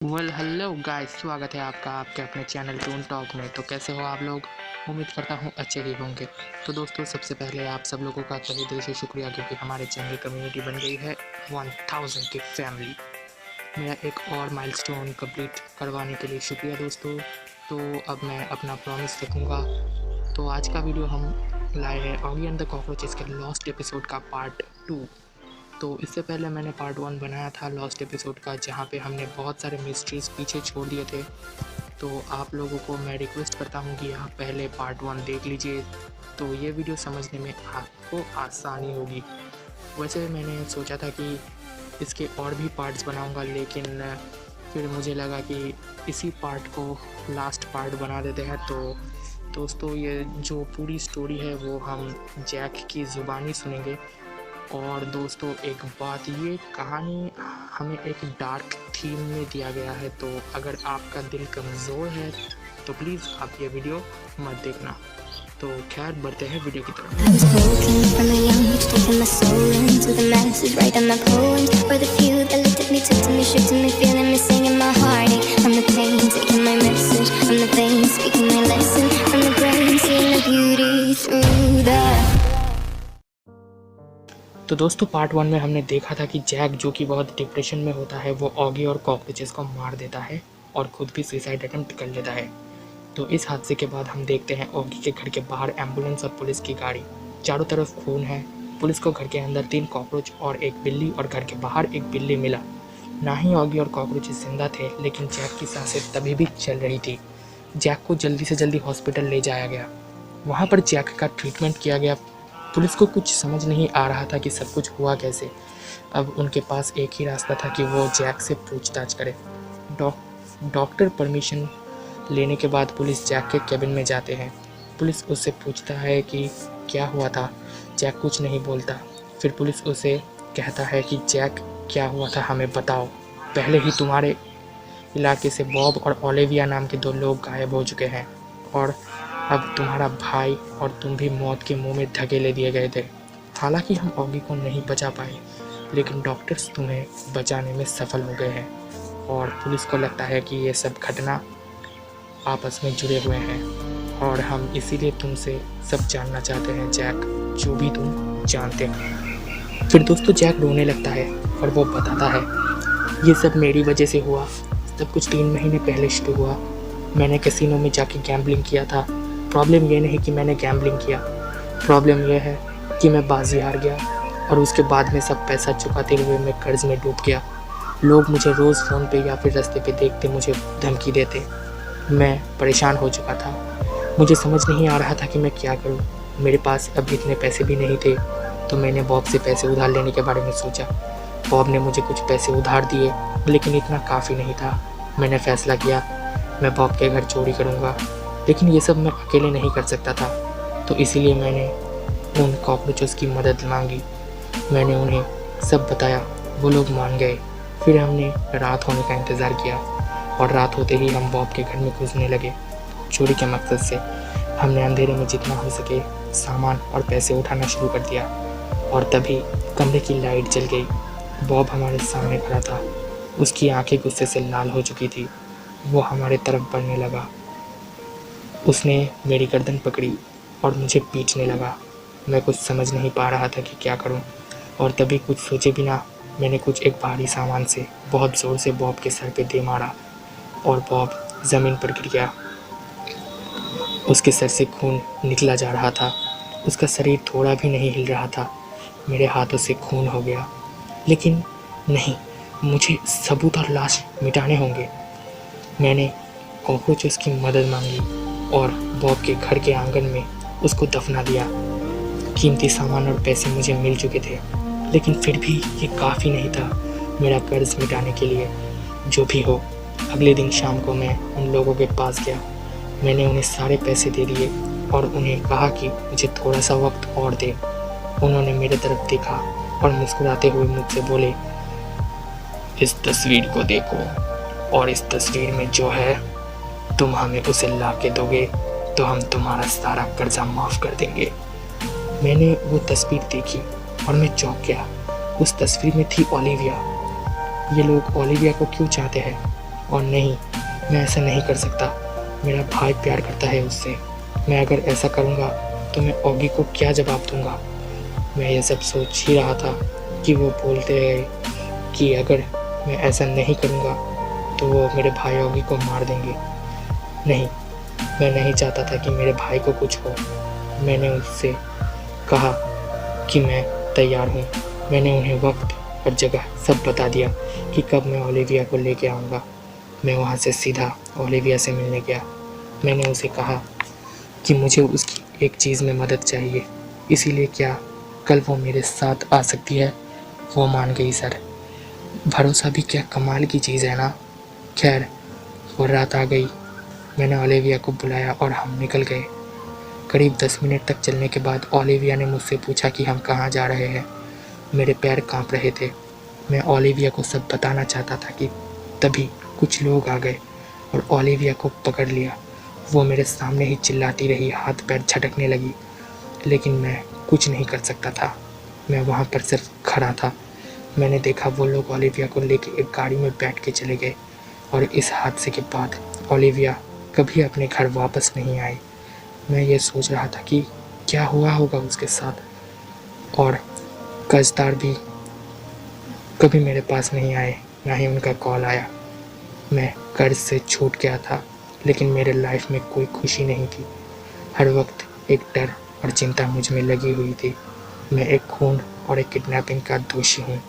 Hello guys, स्वागत है आपका आपके अपने चैनल टून टॉक में। तो कैसे हो आप लोग? उम्मीद करता हूँ अच्छे ही होंगे। तो दोस्तों, सबसे पहले आप सब लोगों का तहे दिल से शुक्रिया, क्योंकि हमारे चैनल कम्युनिटी बन गई है 1000 की फैमिली। मेरा एक और माइलस्टोन कंप्लीट करवाने के लिए शुक्रिया दोस्तों। तो अब मैं अपना प्रॉमिस रखूँगा। तो आज का वीडियो हम लाए हैं ऑगी एंड द कॉकरोचेस के लॉस्ट एपिसोड का पार्ट 2। तो इससे पहले मैंने पार्ट 1 बनाया था लॉस्ट एपिसोड का, जहाँ पे हमने बहुत सारे मिस्ट्रीज़ पीछे छोड़ दिए थे। तो आप लोगों को मैं रिक्वेस्ट करता हूँ कि आप पहले पार्ट 1 देख लीजिए, तो ये वीडियो समझने में आपको आसानी होगी। वैसे मैंने सोचा था कि इसके और भी पार्ट्स बनाऊँगा, लेकिन फिर मुझे लगा कि इसी पार्ट को लास्ट पार्ट बना देते हैं। तो दोस्तों, ये जो पूरी स्टोरी है वो हम जैक की ज़ुबानी सुनेंगे। और दोस्तों, एक बात, ये कहानी हमें एक डार्क थीम में दिया गया है, तो अगर आपका दिल कमज़ोर है तो प्लीज़ आप ये वीडियो मत देखना। तो खैर, बढ़ते हैं वीडियो की तरफ। तो दोस्तों, पार्ट 1 में हमने देखा था कि जैक, जो कि बहुत डिप्रेशन में होता है, वो ऑगी और कॉकरोचेस को मार देता है और खुद भी सुसाइड अटेम्प्ट कर लेता है। तो इस हादसे के बाद हम देखते हैं ऑगी के घर के बाहर एम्बुलेंस और पुलिस की गाड़ी। चारों तरफ खून है। पुलिस को घर के अंदर 3 कॉकरोच और एक बिल्ली और घर के बाहर एक बिल्ली मिला। ना ही ऑगी और कॉकरोचेस जिंदा थे, लेकिन जैक की सांसें तभी भी चल रही थी। जैक को जल्दी से जल्दी हॉस्पिटल ले जाया गया। वहाँ पर जैक का ट्रीटमेंट किया गया। पुलिस को कुछ समझ नहीं आ रहा था कि सब कुछ हुआ कैसे। अब उनके पास एक ही रास्ता था कि वो जैक से पूछताछ करे। डॉक्टर परमिशन लेने के बाद पुलिस जैक के केबिन में जाते हैं। पुलिस उससे पूछता है कि क्या हुआ था। जैक कुछ नहीं बोलता। फिर पुलिस उसे कहता है कि जैक, क्या हुआ था हमें बताओ। पहले ही तुम्हारे इलाके से बॉब और ओलिविया नाम के 2 लोग गायब हो चुके हैं, और अब तुम्हारा भाई और तुम भी मौत के मुंह में धकेले दिए गए थे। हालांकि हम ऑगी को नहीं बचा पाए, लेकिन डॉक्टर्स तुम्हें बचाने में सफल हो गए हैं। और पुलिस को लगता है कि ये सब घटना आपस में जुड़े हुए हैं, और हम इसीलिए तुमसे सब जानना चाहते हैं जैक, जो भी तुम जानते हो। फिर दोस्तों, जैक रोने लगता है और वो बताता है, ये सब मेरी वजह से हुआ। सब कुछ 3 महीने पहले शुरू हुआ। मैंने कैसीनो में जाके गैम्बलिंग किया था। प्रॉब्लम ये नहीं कि मैंने गैम्बलिंग किया, प्रॉब्लम ये है कि मैं बाजी हार गया, और उसके बाद में सब पैसा चुकाते हुए मैं कर्ज में डूब गया। लोग मुझे रोज़ फ़ोन पे या फिर रास्ते पे देखते मुझे धमकी देते। मैं परेशान हो चुका था। मुझे समझ नहीं आ रहा था कि मैं क्या करूं। मेरे पास अब इतने पैसे भी नहीं थे, तो मैंने बॉब से पैसे उधार लेने के बारे में सोचा। बॉब ने मुझे कुछ पैसे उधार दिए, लेकिन इतना काफ़ी नहीं था। मैंने फ़ैसला किया, मैं बॉब के घर चोरी करूंगा, लेकिन ये सब मैं अकेले नहीं कर सकता था। तो इसीलिए मैंने उन कॉकरोचेस की मदद मांगी। मैंने उन्हें सब बताया, वो लोग मान गए। फिर हमने रात होने का इंतज़ार किया, और रात होते ही हम बॉब के घर में घुसने लगे चोरी के मकसद से। हमने अंधेरे में जितना हो सके सामान और पैसे उठाना शुरू कर दिया, और तभी कमरे की लाइट जल गई। बॉब हमारे सामने खड़ा था। उसकी आंखें गुस्से से लाल हो चुकी थी। वो हमारे तरफ बढ़ने लगा। उसने मेरी गर्दन पकड़ी और मुझे पीटने लगा। मैं कुछ समझ नहीं पा रहा था कि क्या करूं, और तभी कुछ सोचे बिना मैंने कुछ एक भारी सामान से बहुत ज़ोर से बॉब के सर पे दे मारा, और बॉब ज़मीन पर गिर गया। उसके सर से खून निकला जा रहा था। उसका शरीर थोड़ा भी नहीं हिल रहा था। मेरे हाथों से खून हो गया, लेकिन नहीं, मुझे सबूत और लाश मिटाने होंगे। मैंने कॉकरोचेस की मदद मांगी और बॉब के घर के आंगन में उसको दफना दिया। कीमती सामान और पैसे मुझे मिल चुके थे, लेकिन फिर भी ये काफ़ी नहीं था मेरा कर्ज मिटाने के लिए। जो भी हो, अगले दिन शाम को मैं उन लोगों के पास गया। मैंने उन्हें सारे पैसे दे दिए और उन्हें कहा कि मुझे थोड़ा सा वक्त और दे। उन्होंने मेरे तरफ देखा और मुस्कुराते हुए मुझसे बोले, इस तस्वीर को देखो, और इस तस्वीर में जो है, तुम हमें उसे ला के दोगे तो हम तुम्हारा सारा कर्जा माफ़ कर देंगे। मैंने वो तस्वीर देखी और मैं चौंक गया। उस तस्वीर में थी ओलिविया। ये लोग ओलिविया को क्यों चाहते हैं? और नहीं, मैं ऐसा नहीं कर सकता। मेरा भाई प्यार करता है उससे। मैं अगर ऐसा करूँगा तो मैं ऑगी को क्या जवाब दूँगा। मैं ये सब सोच ही रहा था कि वो बोलते हैं कि अगर मैं ऐसा नहीं करूँगा तो वो मेरे भाई ऑगी को मार देंगे। नहीं, मैं नहीं चाहता था कि मेरे भाई को कुछ हो। मैंने उससे कहा कि मैं तैयार हूँ। मैंने उन्हें वक्त और जगह सब बता दिया कि कब मैं ओलिविया को लेके आऊँगा। मैं वहाँ से सीधा ओलिविया से मिलने गया। मैंने उसे कहा कि मुझे उसकी एक चीज़ में मदद चाहिए, इसीलिए क्या कल वो मेरे साथ आ सकती है। वो मान गई सर। भरोसा भी क्या कमाल की चीज़ है ना। खैर, वो रात आ गई। मैंने ओलिविया को बुलाया और हम निकल गए। करीब 10 मिनट तक चलने के बाद ओलिविया ने मुझसे पूछा कि हम कहाँ जा रहे हैं। मेरे पैर कांप रहे थे। मैं ओलिविया को सब बताना चाहता था कि तभी कुछ लोग आ गए और ओलिविया को पकड़ लिया। वो मेरे सामने ही चिल्लाती रही, हाथ पैर झटकने लगी, लेकिन मैं कुछ नहीं कर सकता था। मैं वहाँ पर सिर्फ खड़ा था। मैंने देखा वो लोग ओलिविया को लेकर एक गाड़ी में बैठ के चले गए और इस हादसे के बाद ओलिविया कभी अपने घर वापस नहीं आई। मैं ये सोच रहा था कि क्या हुआ होगा उसके साथ, और कर्जदार भी कभी मेरे पास नहीं आए, ना ही उनका कॉल आया। मैं कर्ज से छूट गया था, लेकिन मेरे लाइफ में कोई खुशी नहीं थी। हर वक्त एक डर और चिंता मुझ में लगी हुई थी। मैं एक खून और एक किडनैपिंग का दोषी हूँ।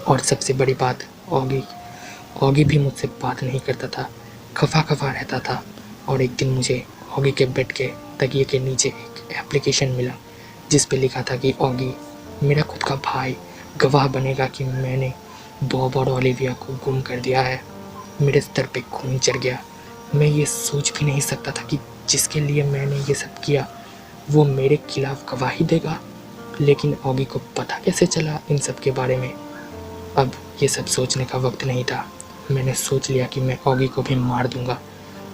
और सबसे बड़ी बात, ऑगी भी मुझसे बात नहीं करता था, खफा रहता था। और एक दिन मुझे ऑगी के बेड के तकिए के नीचे एक एप्लीकेशन मिला जिस पे लिखा था कि ऑगी, मेरा खुद का भाई, गवाह बनेगा कि मैंने बॉब और ओलिविया को गुम कर दिया है। मेरे सर पे खून चढ़ गया। मैं ये सोच भी नहीं सकता था कि जिसके लिए मैंने ये सब किया वो मेरे खिलाफ गवाही देगा। लेकिन ऑगी को पता कैसे चला इन सब के बारे में? अब ये सब सोचने का वक्त नहीं था। मैंने सोच लिया कि मैं ऑगी को भी मार दूंगा।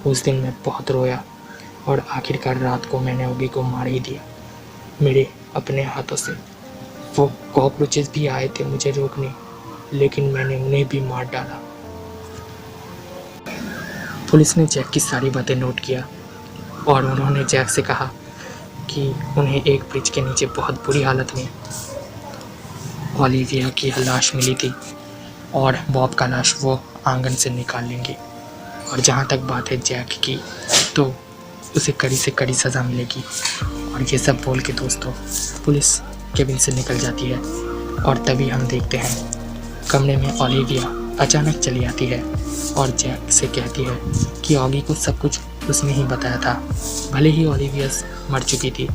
उस दिन मैं बहुत रोया और आखिरकार रात को मैंने ऑगी को मार ही दिया, मेरे अपने हाथों से। वो कॉकरोचेस भी आए थे मुझे रोकने, लेकिन मैंने उन्हें भी मार डाला। पुलिस ने जैक की सारी बातें नोट किया और उन्होंने जैक से कहा कि उन्हें एक ब्रिज के नीचे बहुत बुरी हालत में ओलिविया की लाश मिली थी और बॉब का लाश वो आंगन से निकाल लेंगे। और जहाँ तक बात है जैक की, तो उसे कड़ी से कड़ी सज़ा मिलेगी। और ये सब बोल के दोस्तों पुलिस केबिन से निकल जाती है और तभी हम देखते हैं कमरे में ओलिविया अचानक चली आती है और जैक से कहती है कि ऑगी को सब कुछ उसने ही बताया था। भले ही ओलिविया मर चुकी थी,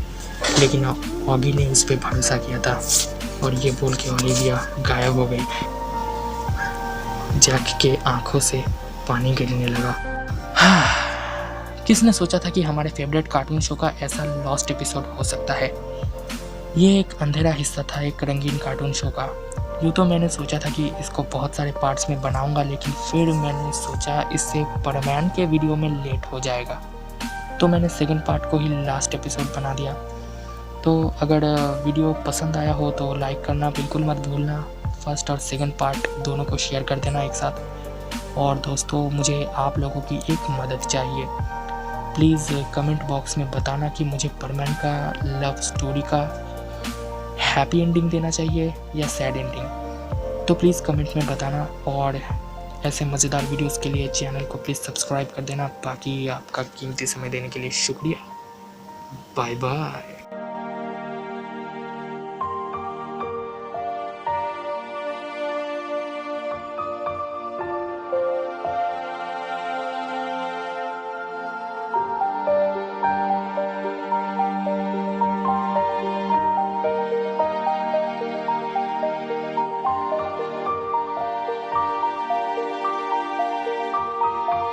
लेकिन ऑगी ने उस पर भरोसा किया था। और ये बोल के ओलिविया गायब हो गई। जैक के आंखों से पानी गिरने लगा। किसने सोचा था कि हमारे फेवरेट कार्टून शो का ऐसा लॉस्ट एपिसोड हो सकता है। ये एक अंधेरा हिस्सा था एक रंगीन कार्टून शो का। यूँ तो मैंने सोचा था कि इसको बहुत सारे पार्ट्स में बनाऊंगा, लेकिन फिर मैंने सोचा इससे परमैन के वीडियो में लेट हो जाएगा, तो मैंने सेकंड पार्ट को ही लास्ट एपिसोड बना दिया। तो अगर वीडियो पसंद आया हो तो लाइक करना बिल्कुल मत भूलना। फर्स्ट और सेकंड पार्ट दोनों को शेयर कर देना एक साथ। और दोस्तों मुझे आप लोगों की एक मदद चाहिए। प्लीज़ कमेंट बॉक्स में बताना कि मुझे परमैन का लव स्टोरी का हैप्पी एंडिंग देना चाहिए या सैड एंडिंग। तो प्लीज़ कमेंट में बताना। और ऐसे मज़ेदार वीडियोस के लिए चैनल को प्लीज़ सब्सक्राइब कर देना। बाकी आपका कीमती समय देने के लिए शुक्रिया। Bye bye.